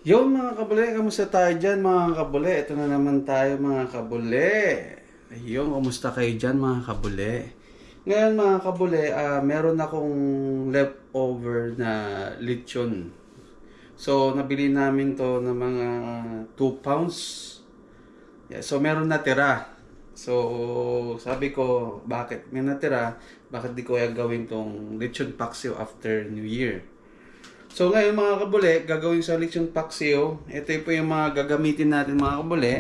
Yon mga kabule, kamusta tayo dyan mga kabule? Ito na naman tayo mga kabule. Ayun, kamusta kayo dyan mga kabule? Ngayon mga kabule, meron akong leftover na lechon. So, nabili namin to ng mga 2 pounds. Yeah, so, meron natira. So, sabi ko, bakit may natira? Bakit di ko kaya gawin tong lechon paksiw after New Year? So ngayon mga kabule, gagawin sa lechon paksiw. Ito po yung mga gagamitin natin mga kabule.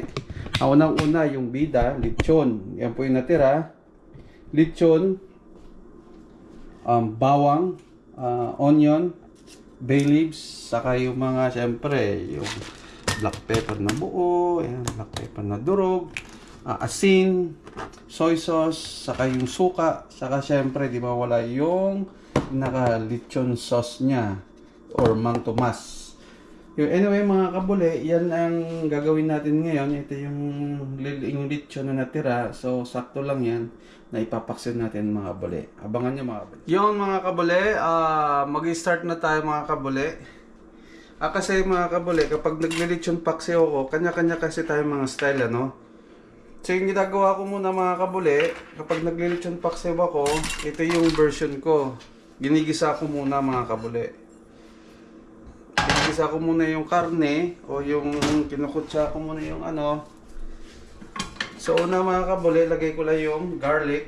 Unang-una yung bida, lechon. Yan po yung natira. Lechon, bawang, onion, bay leaves, saka yung mga syempre, yung black pepper na buo, ayan, black pepper na durog, asin, soy sauce, saka yung suka, saka syempre di ba wala yung naka lechon sauce niya or Mang Tomas. Anyway mga kabule, yan ang gagawin natin ngayon. Ito yung lechon na natira. So sakto lang yan na ipapaksin natin mga kabule. Abangan nyo mga kabule. Yung mga kabule, mag-start na tayo mga kabule. Kasi mga kabule, kapag naglilechon paksiw ako, kanya-kanya kasi tayo mga style ano. So yung ginagawa ko muna mga kabule, kapag naglilechon paksiw ako, ito yung version ko. Ginigisa ko muna mga kabule. Ginigisa ko muna yung karne o yung kinukutsa ko muna yung ano. So una mga kabule, lagay ko lang yung garlic.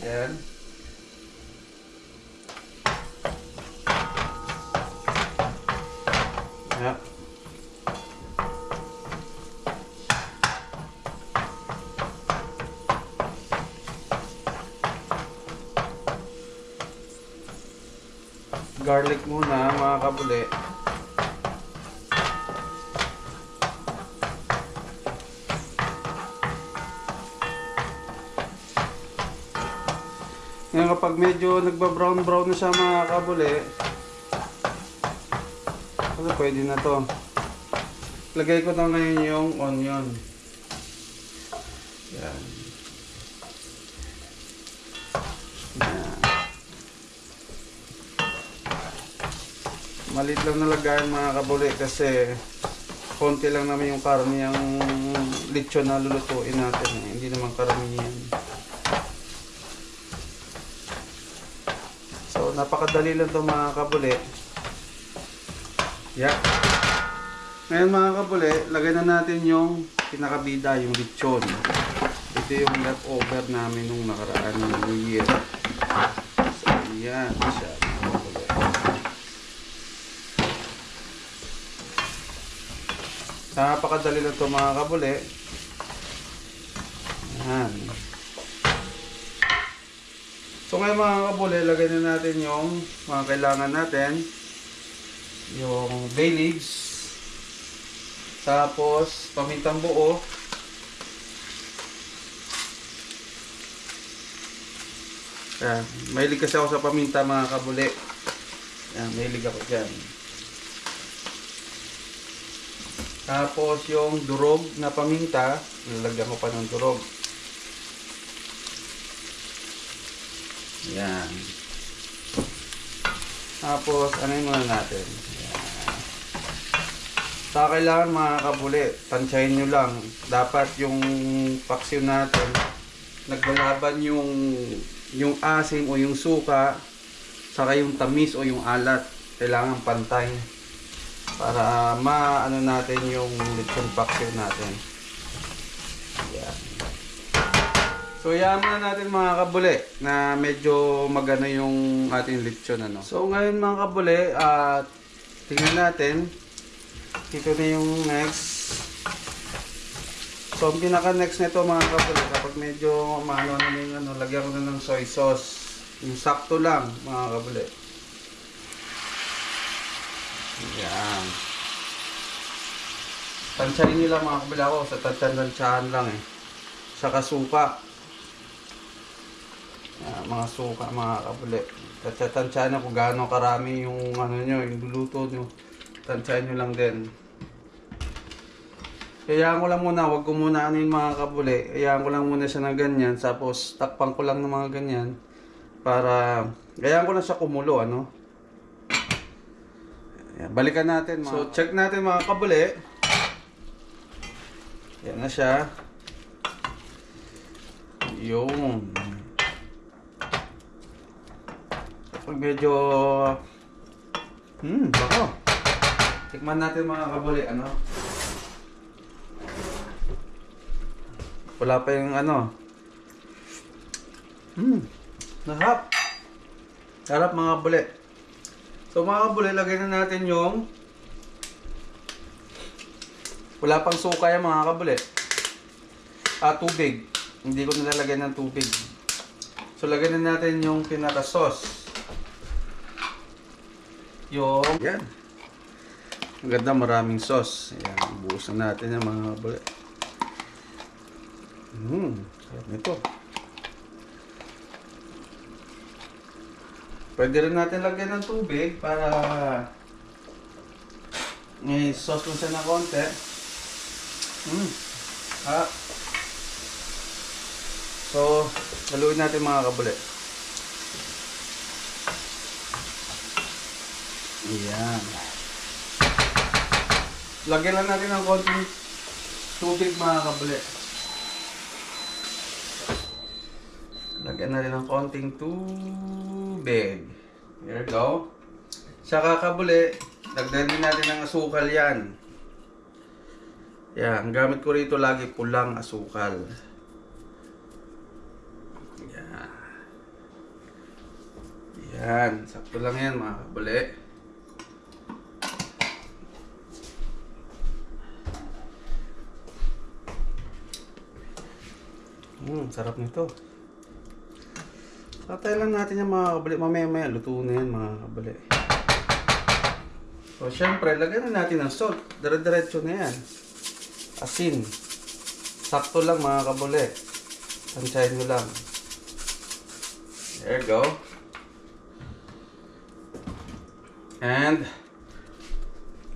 Yan. Yan. Garlic muna mga kabule. Ngayon kapag medyo nagba-brown na siya mga kabule, kasi pwede na to. Lagay ko na ngayon yung onion. Yan. Yan. Malit lang nalagayan mga kabule kasi konti lang naman yung karne yung lechon na lulutuin natin. Hindi naman karamihan. So napakadali lang to mga kabule. Yeah. Ngayon mga kabule, lagay na natin yung pinakabida, yung lechon. Ito yung leftover namin nung nakaraan ng New Year. So yan siya mga kabule. Napakadali lang ito mga kabule. Yan. So ngayon mga kabule, lagay na natin yung mga kailangan natin. Yung bay leaves. Tapos pamintang buo. Yan. Mahilig kasi ako sa paminta mga kabule. Yan, mahilig ako dyan. Tapos yung durog na paminta, lalagyan ko pa ng durog. Yan. Tapos ano yung muna natin? Yan. Sa kailangan mga kabuli, tansyahin nyo lang. Dapat yung paksiw natin, naglalaban yung asim o yung suka, saka yung tamis o yung alat. Kailangan pantay. Para maano natin yung lechon paksiw natin. Yan. So yan muna natin mga kabule na medyo magana yung ating lechon ano. So ngayon mga kabule, tingnan natin. Ito na yung next. So ang pinaka next nito mga kabule, kapag medyo maano na yung ano, lagyan ko na ng soy sauce. Yung sakto lang mga kabule. Yan. Tansyahin nila mga kabila ko. Sa tansyahan lang eh. Saka suka. Yan, mga suka mga kabila. Tansyahan na kung gaano karami yung ano nyo, yung luluto nyo. Tansyahin nyo lang din. Kayaan ko lang muna. Huwag ko muna ano yung mga kabuli. Kayaan ko lang muna siya ng ganyan. Tapos takpan ko lang ng mga ganyan. Para, kayaan ko lang siya kumulo ano. Yan, balikan natin mga... So, check natin mga kabuli. Yan na siya. Yung... Pag medyo... bako. Tikman natin mga kabuli, ano? Wala pa yung ano. Sarap. Sarap mga kabuli. So mga kabuli, lagay na natin yung wala pang suka yan mga kabuli. Tubig. Hindi ko nilalagay ng tubig. So lagay na natin yung pinaka-sauce. Yung yan. Ang ganda, maraming sauce. Ayan, buusan natin yung mga kabuli. Sarap nito. Pwede rin natin lagyan ng tubig para may sauce lang siya na konti. So, haluin natin mga kabuli. Ayan. Lagyan lang natin ng konting tubig mga kabuli. Lagyan natin ng konting tubig. Here we go. Saka kabuli, dagdagan din natin ng asukal yan. Yan, ang gamit ko rito lagi pulang asukal. Yan. Yan, sakto lang yan mga kabuli. Sarap nito. Tatay lang natin yung mga kabuli. Mamaya luto na yan mga kabuli. So syempre, lagyan na natin ng salt. Dire-diretso na yan. Asin. Sakto lang mga kabuli. Tansyahin nyo lang. There you go. And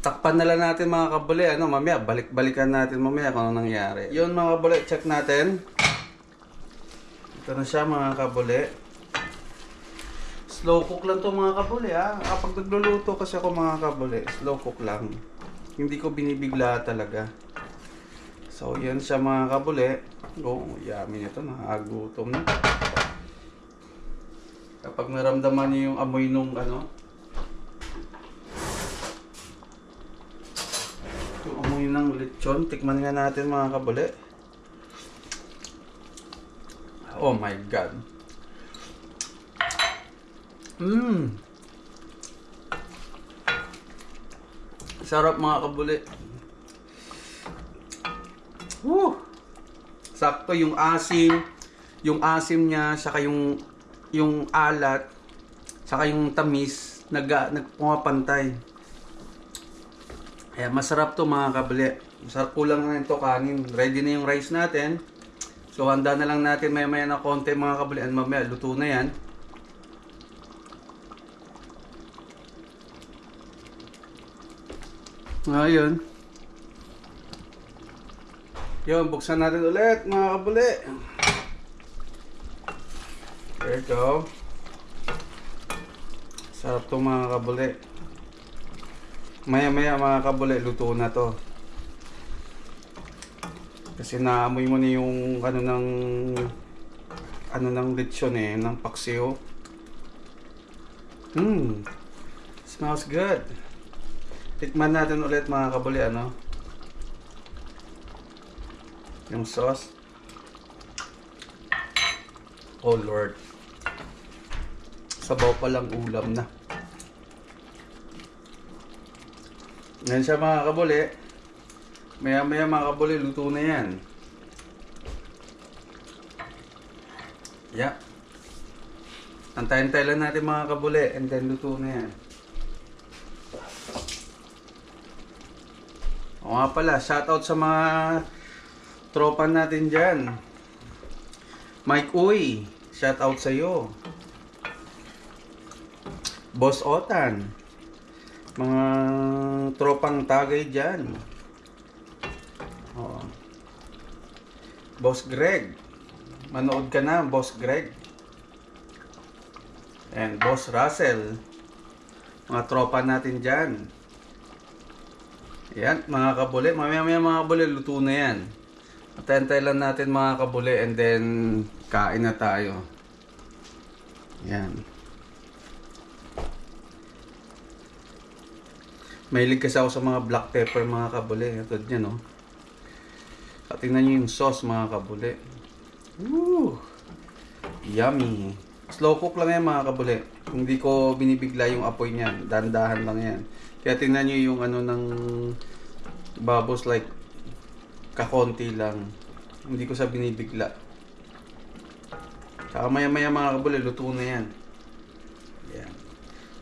takpan na lang natin mga kabuli. Mamaya, balik-balikan natin mamaya kung ano nangyari. Yun mga kabuli, check natin. Ito na siya mga kabuli. Slow cook lang to mga kabuli ha. Kapag nagluluto kasi ako mga kabuli, slow cook lang. Hindi ko binibigla talaga. So yan siya mga kabuli. Oh, yummy nito. Nakagutom na. Kapag naramdaman niyo yung amoy nung ano, yung amoy ng lechon, tikman nga natin mga kabuli. Oh my God. Sarap mga kabuli. Woo! Sakto yung asim niya, saka yung alat, saka yung tamis, nagpumapantay. Kaya masarap to mga kabuli. Masarap, kulang na ito kanin. Ready na yung rice natin. So handa na lang natin maya na konti mga kabuli. And mamaya luto na yan. Ngayon, yun, buksan natin ulit mga kabuli. There you go. Sarap to mga kabuli. Maya mga kabuli, luto na to. Kasi naamoy mo na yung ano ng lechon ng paksiw. Smells good. Tikman natin ulit mga kabuli, yung sauce. Oh Lord. Sabaw pa lang ulam na. Ngayon siya mga kabuli. Maya mga kabuli, luto na yan. Yeah. Antayin-tayin lang natin mga kabuli and then luto na yan. O nga pala, shoutout sa mga tropa natin dyan. Mike Uy, shoutout sa iyo. Boss Otan, mga tropang tagay dyan. O. Boss Greg, manood ka na, Boss Greg. And Boss Russell, mga tropa natin dyan. Ayan, mga kabuli. Mamaya mga kabuli, luto na yan. Atentay lang natin mga kabuli and then kain na tayo. Ayan. Mahilig kasi ako sa mga black pepper mga kabuli. Ito dyan, no? At tingnan nyo yung sauce mga kabuli. Woo! Yummy! Slow cook lang yan mga kabuli. Hindi ko binibigla yung apoy niyan. Dahan-dahan lang yan. Kaya tingnan nyo yung ano ng babos like kakonti lang. Hindi ko sa binibigla. Saka maya-maya mga kabuli, luto na yan. Yan.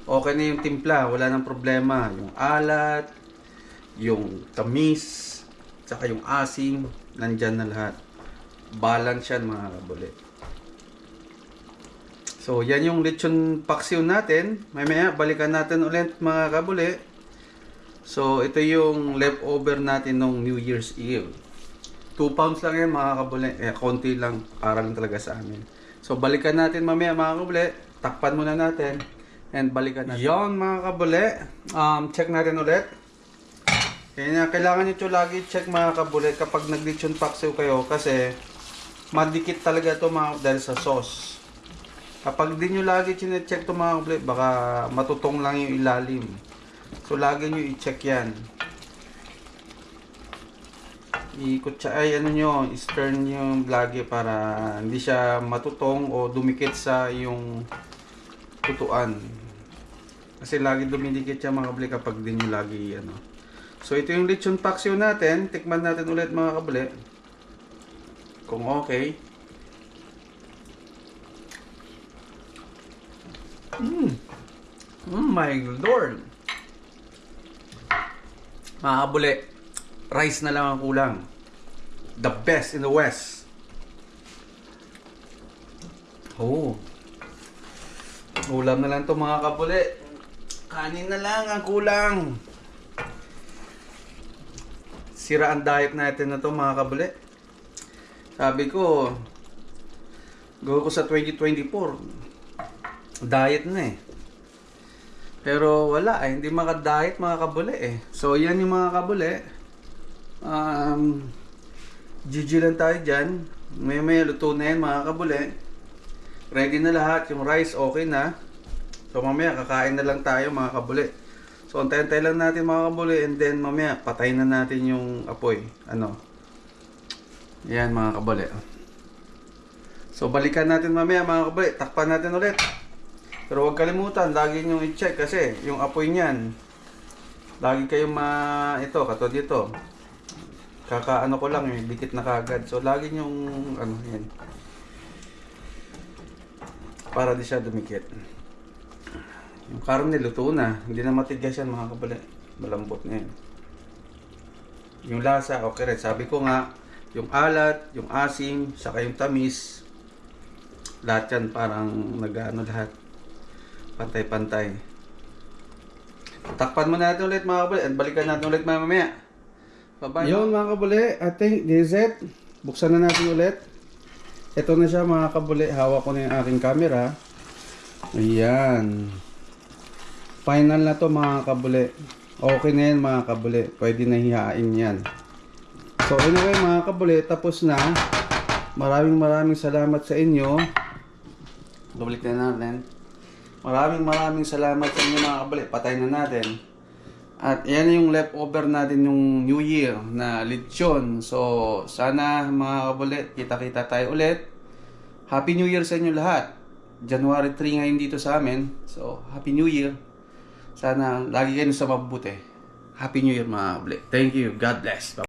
Okay na yung timpla, wala nang problema. Yung alat, yung tamis, saka yung asim, nandyan na lahat. Balance yan mga kabuli. So yan yung lechon paksiw natin. Maya-maya balikan natin ulit mga kabuli. So ito yung leftover natin nung New Year's Eve. 2 pounds lang yan mga kabuli. Konti lang, para lang talaga sa amin. So balikan natin mamaya mga kabuli. Takpan muna natin. And balikan natin. Yon mga kabuli. Check natin ulit. Kaya kailangan nyo lagi check mga kabuli kapag nag-lechon paksiw kayo. Kasi madikit talaga ito mga dahil sa sauce. Kapag di nyo lagi chinecheck ito mga kabuli, baka matutong lang yung ilalim. So lagi nyo i-check yan. Ikot siya, ay ano nyo, i-stir nyo lagi para hindi siya matutong o dumikit sa yung tutuan. Kasi lagi dumidikit siya mga kabuli kapag di nyo lagi ano. So ito yung lechon paksiw natin. Tikman natin ulit mga kabuli. Kung okay. My Lord. Mga kabuli, rice na lang ang kulang. The best in the West. Oh. Ulam na lang to mga kabuli. Kanin na lang ang kulang. Sira ang diet natin na to mga kabuli. Sabi ko, go ko sa 2024. Diet na eh. Pero wala eh, hindi maka-diet mga kabuli eh. So yan yung mga kabuli. GG lang tayo dyan. May luto na yan mga kabuli. Ready na lahat. Yung rice okay na. So mamaya kakain na lang tayo mga kabuli. So antay-antay lang natin mga kabuli. And then mamaya patayin na natin yung apoy. Ano? Yan mga kabuli. So balikan natin mamaya mga kabuli. Takpan natin ulit. Pero huwag kalimutan, lagi nyo i-check kasi yung apoy niyan, lagi kayong ito, katulad dito. Kakaano ko lang eh, dikit na kagad. So lagi nyo, ano, yan. Para di siya dumikit. Yung karne, luto na. Hindi na matigas yan mga kabali. Malambot na yan. Yung lasa, okay rin. Sabi ko nga, yung alat, yung asim, saka yung tamis, lahat yan parang nag-ano lahat. Pantay-pantay. Takpan mo natin ulit mga kabuli at balikan natin ulit mamaya. Bye-bye. Yun mga kabuli, I think this is it. Buksan na natin ulit. Ito na siya mga kabuli. Hawak ko na yung aking camera. Ayan. Final na to mga kabuli. Okay na yan mga kabuli. Pwede na hihain yan. So anyway mga kabuli, tapos na. Maraming salamat sa inyo. Balik na natin. Maraming salamat sa inyo mga kabuli. Patay na natin. At yan yung leftover natin yung New Year na lechon. So sana mga kabuli, kita-kita tayo ulit. Happy New Year sa inyo lahat. January 3 ngayon dito sa amin. So Happy New Year. Sana lagi kayo sa mabuti. Happy New Year mga kabuli. Thank you. God bless. Bye.